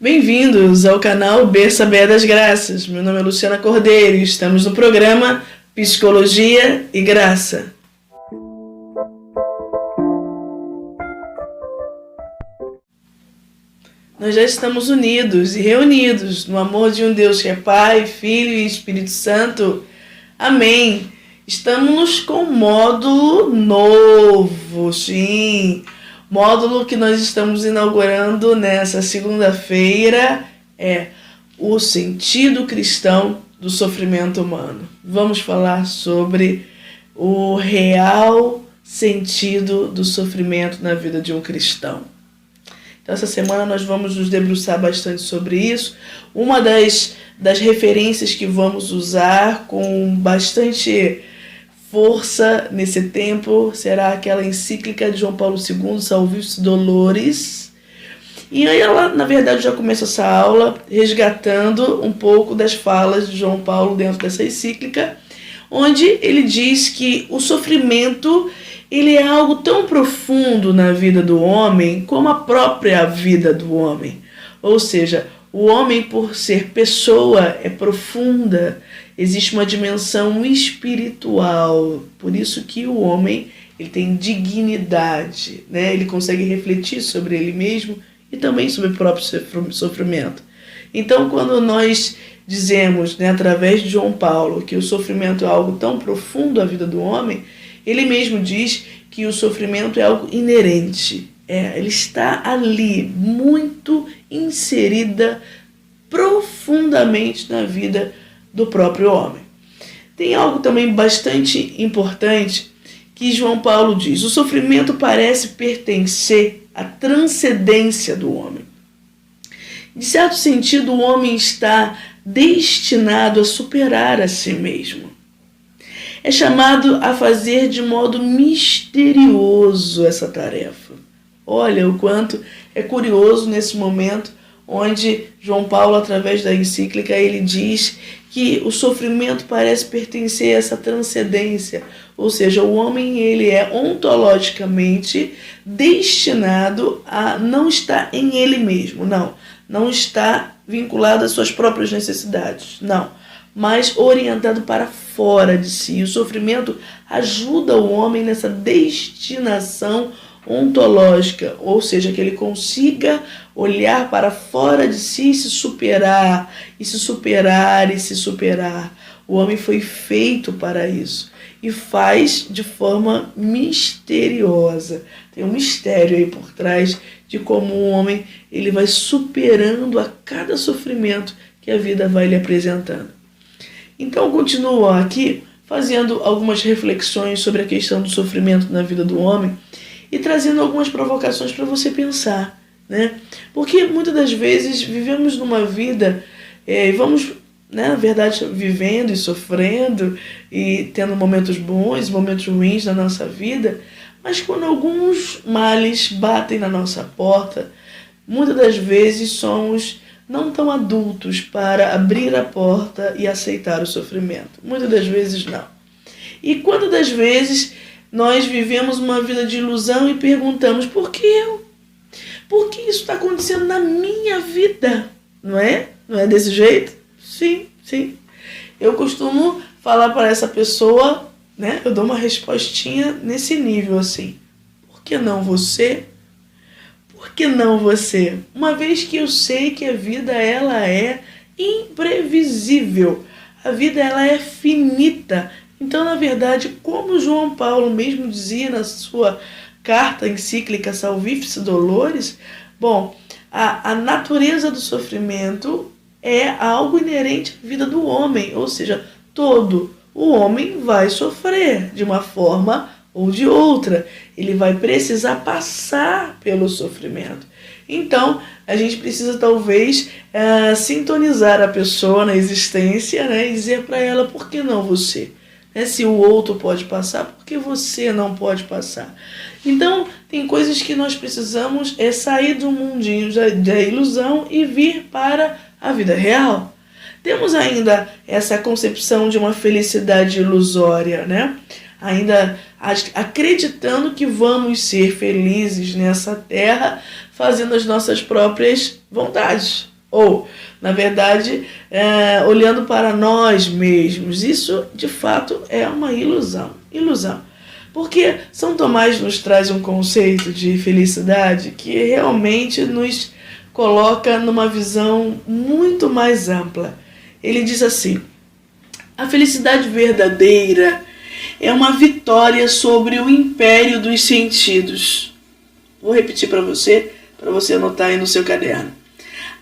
Bem-vindos ao canal Berça Bé das Graças. Meu nome é Luciana Cordeiro e estamos no programa Psicologia e Graça. Nós já estamos unidos e reunidos no amor de um Deus que é Pai, Filho e Espírito Santo. Amém. Estamos com um módulo novo, sim. Módulo que nós estamos inaugurando nessa segunda-feira é o sentido cristão do sofrimento humano. Vamos falar sobre o real sentido do sofrimento na vida de um cristão. Então, essa semana nós vamos nos debruçar bastante sobre isso. Uma das referências que vamos usar com bastante força nesse tempo será aquela encíclica de João Paulo II, Salvifici Doloris. E aí ela, na verdade, já começa essa aula resgatando um pouco das falas de João Paulo dentro dessa encíclica, onde ele diz que o sofrimento ele é algo tão profundo na vida do homem como a própria vida do homem. Ou seja, o homem, por ser pessoa, é profunda. Existe uma dimensão espiritual. Por isso que o homem ele tem dignidade, né? Ele consegue refletir sobre ele mesmo e também sobre o próprio sofrimento. Então, quando nós dizemos, né, através de João Paulo, que o sofrimento é algo tão profundo à vida do homem, ele mesmo diz que o sofrimento é algo inerente. Ele está ali, muito inserida profundamente na vida do próprio homem. Tem algo também bastante importante que João Paulo diz: o sofrimento parece pertencer à transcendência do homem. De certo sentido, o homem está destinado a superar a si mesmo. É chamado a fazer de modo misterioso essa tarefa. Olha o quanto é curioso nesse momento onde João Paulo, através da encíclica, ele diz que o sofrimento parece pertencer a essa transcendência. Ou seja, o homem ele é ontologicamente destinado a não estar em ele mesmo, não está vinculado às suas próprias necessidades, mas orientado para fora de si. O sofrimento ajuda o homem nessa destinação ontológica, ou seja, que ele consiga olhar para fora de si e se superar, e se superar, e se superar. O homem foi feito para isso e faz de forma misteriosa. Tem um mistério aí por trás de como o homem ele vai superando a cada sofrimento que a vida vai lhe apresentando. Então, eu continuo aqui fazendo algumas reflexões sobre a questão do sofrimento na vida do homem e trazendo algumas provocações para você pensar, né? Porque muitas das vezes vivemos numa vida e vamos, né, na verdade, vivendo e sofrendo e tendo momentos bons, momentos ruins na nossa vida, mas quando alguns males batem na nossa porta, muitas das vezes somos não tão adultos para abrir a porta e aceitar o sofrimento. Muitas das vezes não. E quantas das vezes nós vivemos uma vida de ilusão e perguntamos: por que eu? Por que isso está acontecendo na minha vida? Não é? Não é desse jeito? Sim. Eu costumo falar para essa pessoa, né? Eu dou uma respostinha nesse nível assim: por que não você? Por que não você? Uma vez que eu sei que a vida ela é imprevisível, a vida ela é finita. Então, na verdade, como João Paulo mesmo dizia na sua carta encíclica Salvifici Doloris, a natureza do sofrimento é algo inerente à vida do homem, ou seja, todo o homem vai sofrer de uma forma ou de outra. Ele vai precisar passar pelo sofrimento. Então, a gente precisa talvez sintonizar a pessoa na existência, né, e dizer para ela: por que não você? Se o outro pode passar, por que você não pode passar? Então, tem coisas que nós precisamos sair do mundinho da ilusão e vir para a vida real. Temos ainda essa concepção de uma felicidade ilusória, né? Ainda acreditando que vamos ser felizes nessa terra fazendo as nossas próprias vontades. Ou, na verdade, olhando para nós mesmos. Isso, de fato, é uma ilusão. Ilusão. Porque São Tomás nos traz um conceito de felicidade que realmente nos coloca numa visão muito mais ampla. Ele diz assim: a felicidade verdadeira é uma vitória sobre o império dos sentidos. Vou repetir para você anotar aí no seu caderno.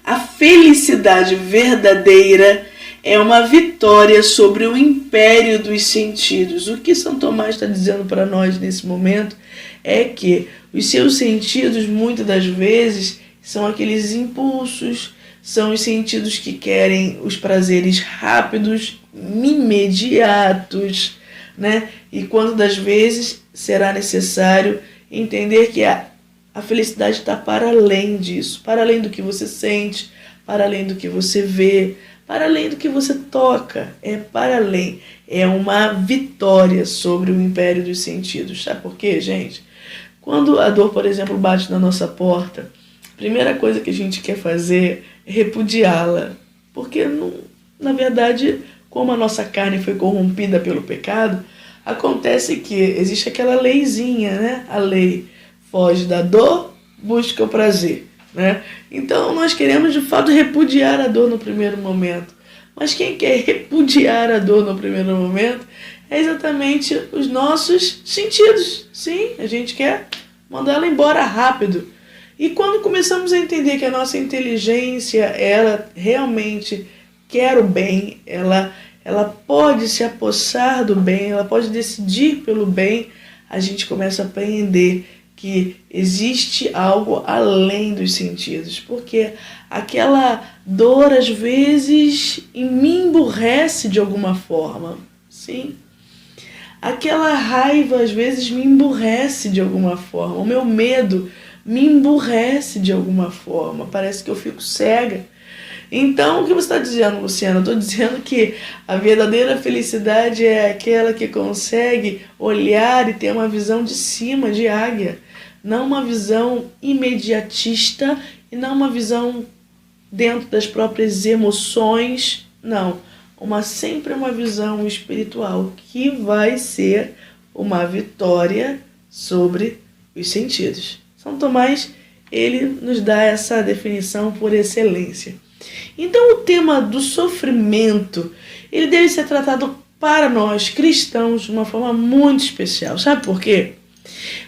A felicidade verdadeira é uma vitória sobre o império dos sentidos. O que São Tomás está dizendo para nós nesse momento é que os seus sentidos, muitas das vezes, são aqueles impulsos, são os sentidos que querem os prazeres rápidos, imediatos, né? E quantas das vezes será necessário entender que a felicidade está para além disso, para além do que você sente, para além do que você vê, para além do que você toca, é para além. É uma vitória sobre o império dos sentidos. Sabe por quê, gente? Quando a dor, por exemplo, bate na nossa porta, a primeira coisa que a gente quer fazer é repudiá-la. Porque, na verdade, como a nossa carne foi corrompida pelo pecado, acontece que existe aquela leizinha, né? A lei foge da dor, busca o prazer. Né? Então nós queremos de fato repudiar a dor no primeiro momento, mas quem quer repudiar a dor no primeiro momento é exatamente os nossos sentidos. Sim, a gente quer mandar ela embora rápido. E quando começamos a entender que a nossa inteligência, ela realmente quer o bem, ela pode se apossar do bem, ela pode decidir pelo bem, a gente começa a aprender que existe algo além dos sentidos, porque aquela dor às vezes me emburrece de alguma forma, sim. Aquela raiva às vezes me emburrece de alguma forma, o meu medo me emburrece de alguma forma, parece que eu fico cega. Então, o que você está dizendo, Luciana? Eu estou dizendo que a verdadeira felicidade é aquela que consegue olhar e ter uma visão de cima, de águia. Não uma visão imediatista e não uma visão dentro das próprias emoções. Não, sempre uma visão espiritual que vai ser uma vitória sobre os sentidos. São Tomás, ele nos dá essa definição por excelência. Então, o tema do sofrimento, ele deve ser tratado para nós cristãos de uma forma muito especial. Sabe por quê?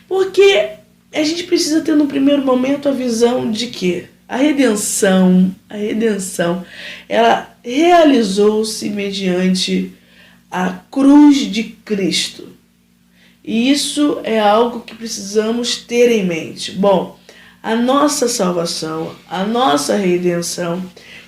Porque a gente precisa ter no primeiro momento a visão de que a redenção, ela realizou-se mediante a cruz de Cristo. E isso é algo que precisamos ter em mente. Bom, a nossa salvação, a nossa redenção,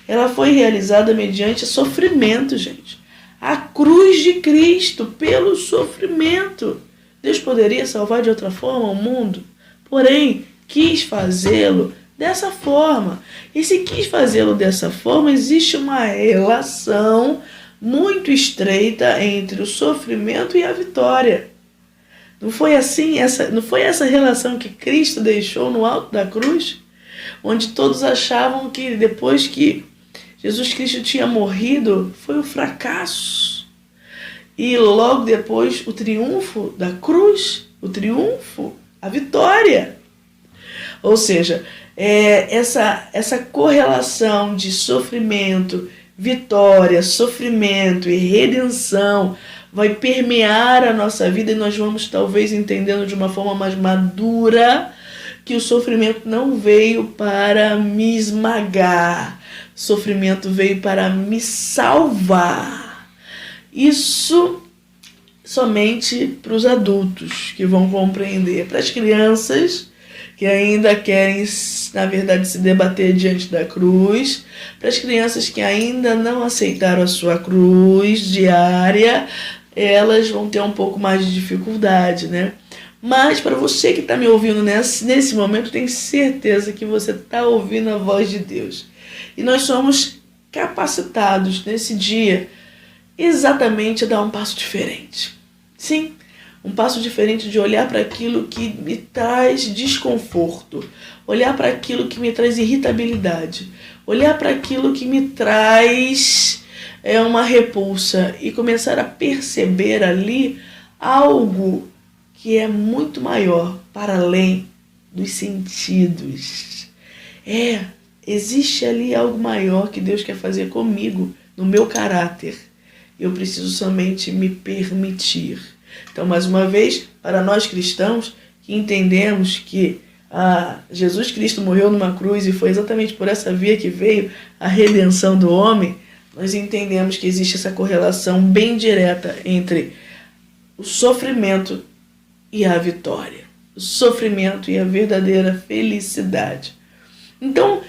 ela foi realizada mediante sofrimento, gente. A cruz de Cristo, pelo sofrimento. Deus poderia salvar de outra forma o mundo, porém, quis fazê-lo dessa forma. E se quis fazê-lo dessa forma, existe uma relação muito estreita entre o sofrimento e a vitória. Não foi essa relação que Cristo deixou no alto da cruz? Onde todos achavam que depois que Jesus Cristo tinha morrido, foi um fracasso. E logo depois o triunfo da cruz, a vitória. Ou seja, essa correlação de sofrimento, vitória, sofrimento e redenção vai permear a nossa vida e nós vamos talvez entendendo de uma forma mais madura que o sofrimento não veio para me esmagar, o sofrimento veio para me salvar. Isso somente para os adultos que vão compreender. Para as crianças que ainda querem, na verdade, se debater diante da cruz, para as crianças que ainda não aceitaram a sua cruz diária, elas vão ter um pouco mais de dificuldade, né? Mas para você que está me ouvindo nesse momento, tenho certeza que você está ouvindo a voz de Deus. E nós somos capacitados nesse dia exatamente a dar um passo diferente. Sim, Um passo diferente de olhar para aquilo que me traz desconforto, olhar para aquilo que me traz irritabilidade, olhar para aquilo que me traz uma repulsa e começar a perceber ali algo que é muito maior, para além dos sentidos. Existe ali algo maior que Deus quer fazer comigo, no meu caráter. Eu preciso somente me permitir. Então, mais uma vez, para nós cristãos que entendemos que Jesus Cristo morreu numa cruz e foi exatamente por essa via que veio a redenção do homem, nós entendemos que existe essa correlação bem direta entre o sofrimento e a vitória, o sofrimento e a verdadeira felicidade. Então,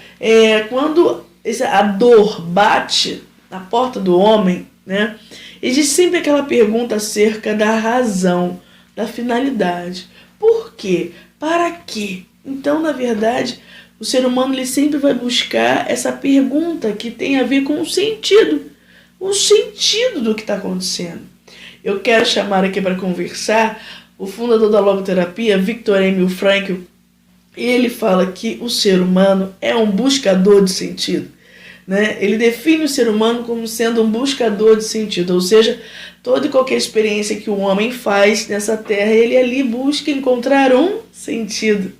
quando a dor bate na porta do homem, né, existe sempre aquela pergunta acerca da razão, da finalidade. Por quê? Para quê? Então, na verdade, o ser humano ele sempre vai buscar essa pergunta que tem a ver com o sentido do que está acontecendo. Eu quero chamar aqui para conversar o fundador da logoterapia, Viktor Emil Frankl. Ele fala que o ser humano é um buscador de sentido. Né? Ele define o ser humano como sendo um buscador de sentido, ou seja, toda e qualquer experiência que o homem faz nessa terra, ele ali busca encontrar um sentido.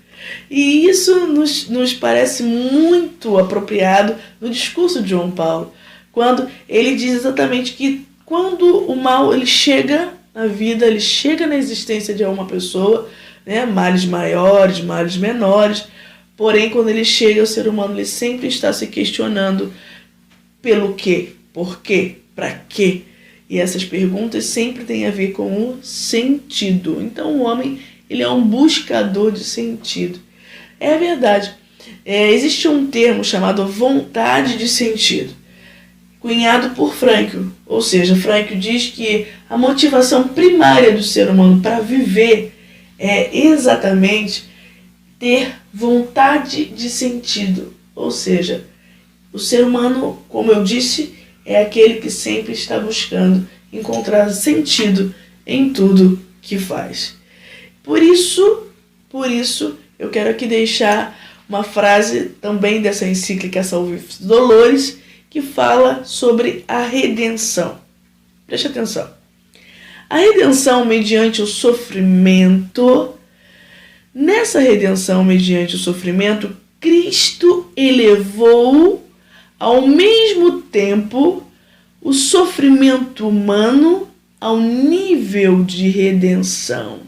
E isso nos parece muito apropriado no discurso de João Paulo, quando ele diz exatamente que quando o mal ele chega na vida, ele chega na existência de uma pessoa, né? Males maiores, males menores, porém, quando ele chega, o ser humano ele sempre está se questionando pelo quê, por quê, para quê. E essas perguntas sempre têm a ver com o sentido. Então, o homem ele é um buscador de sentido. É verdade. Existe um termo chamado vontade de sentido, cunhado por Frankl. Ou seja, Frankl diz que a motivação primária do ser humano para viver é exatamente ter vontade de sentido. Ou seja, o ser humano, como eu disse, é aquele que sempre está buscando encontrar sentido em tudo que faz. Por isso, eu quero aqui deixar uma frase também dessa encíclica Salvifici Doloris, que fala sobre a redenção. Preste atenção. A redenção mediante o sofrimento. Nessa redenção mediante o sofrimento, Cristo elevou ao mesmo tempo o sofrimento humano ao nível de redenção.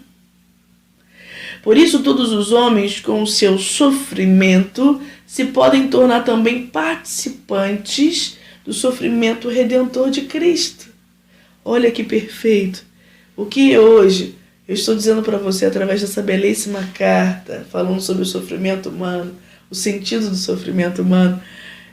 Por isso, todos os homens, com o seu sofrimento, se podem tornar também participantes do sofrimento redentor de Cristo. Olha que perfeito! O que hoje eu estou dizendo para você através dessa belíssima carta, falando sobre o sofrimento humano, o sentido do sofrimento humano,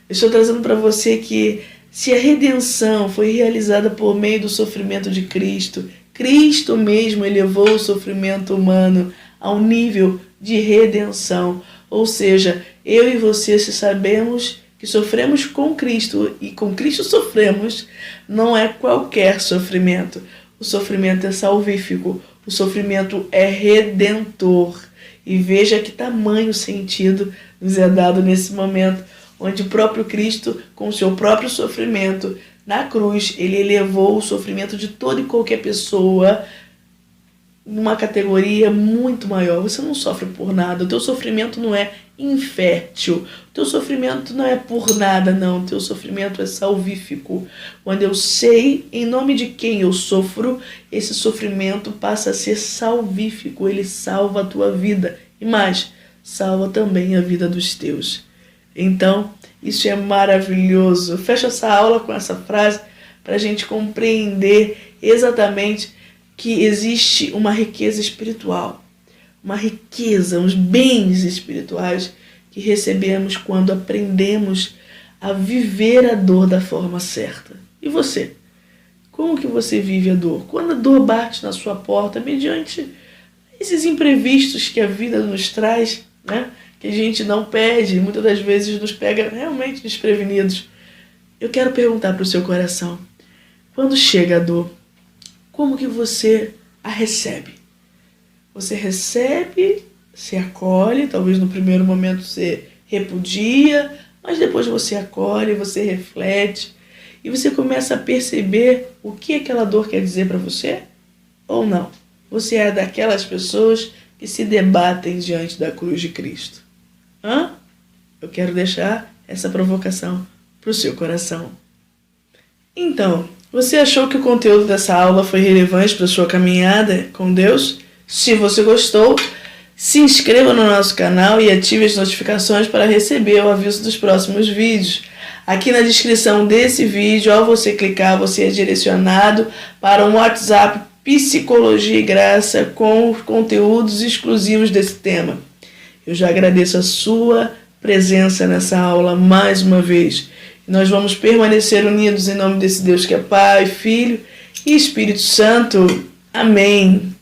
eu estou trazendo para você que se a redenção foi realizada por meio do sofrimento de Cristo, Cristo mesmo elevou o sofrimento humano ao nível de redenção. Ou seja, eu e você, se sabemos que sofremos com Cristo e com Cristo sofremos, não é qualquer sofrimento. O sofrimento é salvífico, o sofrimento é redentor. E veja que tamanho sentido nos é dado nesse momento, onde o próprio Cristo, com o seu próprio sofrimento, na cruz, ele elevou o sofrimento de toda e qualquer pessoa numa categoria muito maior. Você não sofre por nada, o teu sofrimento não é infértil, o teu sofrimento não é por nada, não, o teu sofrimento é salvífico. Quando eu sei em nome de quem eu sofro, esse sofrimento passa a ser salvífico, ele salva a tua vida e mais, salva também a vida dos teus. Então, isso é maravilhoso. Fecha essa aula com essa frase para a gente compreender exatamente que existe uma riqueza espiritual, uma riqueza, uns bens espirituais que recebemos quando aprendemos a viver a dor da forma certa. E você? Como que você vive a dor? Quando a dor bate na sua porta, mediante esses imprevistos que a vida nos traz, né? Que a gente não pede, muitas das vezes nos pega realmente desprevenidos. Eu quero perguntar para o seu coração, quando chega a dor, como que você a recebe? Você recebe, se acolhe, talvez no primeiro momento você repudia, mas depois você acolhe, você reflete e você começa a perceber o que aquela dor quer dizer para você ou não. Você é daquelas pessoas que se debatem diante da cruz de Cristo. Eu quero deixar essa provocação para o seu coração. Então, você achou que o conteúdo dessa aula foi relevante para a sua caminhada com Deus? Se você gostou, se inscreva no nosso canal e ative as notificações para receber o aviso dos próximos vídeos. Aqui na descrição desse vídeo, ao você clicar, você é direcionado para um WhatsApp Psicologia e Graça com os conteúdos exclusivos desse tema. Eu já agradeço a sua presença nessa aula mais uma vez. Nós vamos permanecer unidos em nome desse Deus que é Pai, Filho e Espírito Santo. Amém.